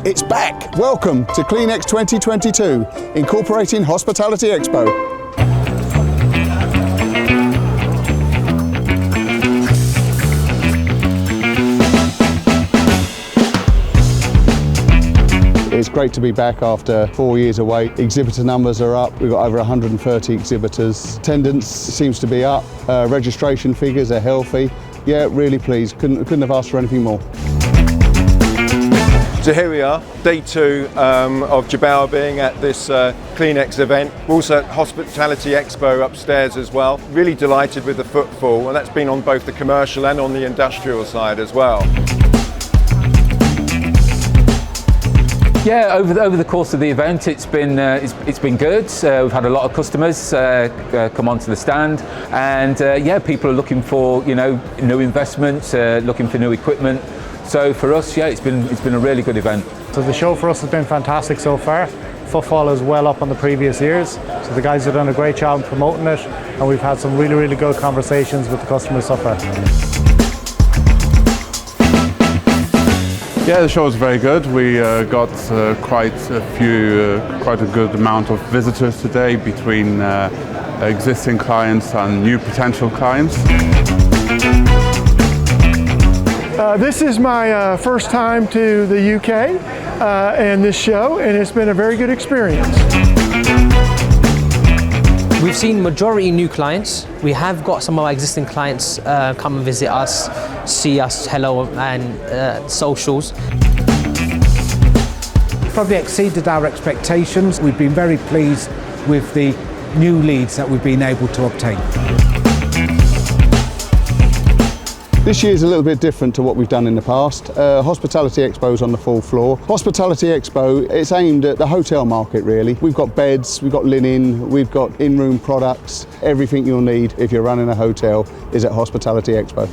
It's back! Welcome to CleanEx 2022, incorporating Hospitality Expo. It's great to be back after 4 years away. Exhibitor numbers are up. We've got over 130 exhibitors. Attendance seems to be up. Registration figures are healthy. Yeah, really pleased. Couldn't have asked for anything more. So here we are, day 2 of Jabal being at this CleanEx event. We're also at Hospitality Expo upstairs as well. Really delighted with the footfall, and that's been on both the commercial and on the industrial side as well. Yeah, over the course of the event, it's been good. We've had a lot of customers come onto the stand, and yeah, people are looking for new investments, looking for new equipment. So for us, yeah, it's been a really good event. So the show for us has been fantastic so far. Footfall is well up on the previous years. So the guys have done a great job promoting it, and we've had some really good conversations with the customers so far. Yeah, the show was very good. We got quite a good amount of visitors today between existing clients and new potential clients. This is my first time to the UK and this show, and it's been a very good experience. We've seen majority new clients. We have got some of our existing clients come and visit us, see us, hello, and socials. Probably exceeded our expectations. We've been very pleased with the new leads that we've been able to obtain. This year's a little bit different to what we've done in the past. Hospitality Expo's on the full floor. Hospitality Expo, it's aimed at the hotel market really. We've got beds, we've got linen, we've got in-room products. Everything you'll need if you're running a hotel is at Hospitality Expo.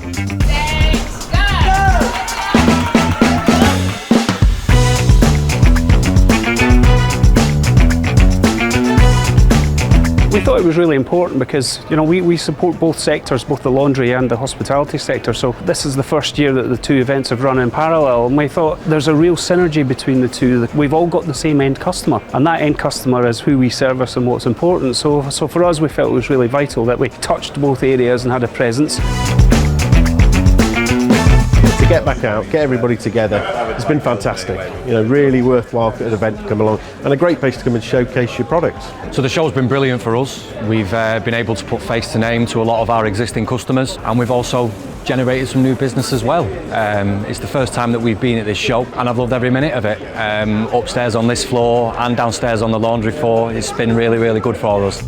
We thought it was really important because we support both sectors, both the laundry and the hospitality sector, so this is the first year that the two events have run in parallel, and we thought there's a real synergy between the two. We've all got the same end customer, and that end customer is who we service and what's important, so for us we felt it was really vital that we touched both areas and had a presence. To get back out, get everybody together, it's been fantastic. Really worthwhile event to come along, and a great place to come and showcase your products. So the show's been brilliant for us. We've been able to put face to name to a lot of our existing customers, and we've also generated some new business as well. It's the first time that we've been at this show, and I've loved every minute of it. Upstairs on this floor and downstairs on the laundry floor, it's been really good for us.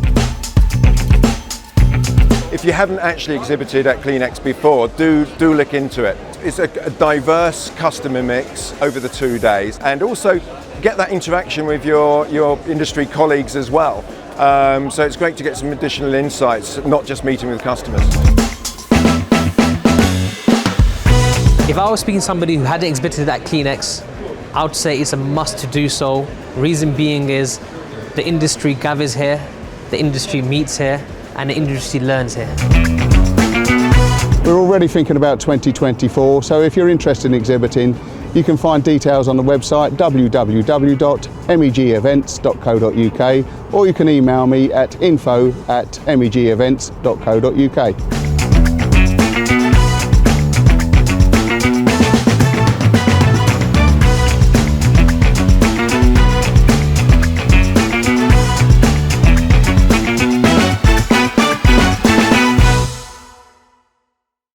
If you haven't actually exhibited at CleanEx before, do look into it. It's a diverse customer mix over the 2 days, and also get that interaction with your industry colleagues as well. So it's great to get some additional insights, not just meeting with customers. If I was speaking to somebody who hadn't exhibited at CleanEx, I would say it's a must to do so. Reason being is the industry gathers here, the industry meets here, and the industry learns here. We're already thinking about 2024, so if you're interested in exhibiting, you can find details on the website www.megevents.co.uk, or you can email me at info@megevents.co.uk.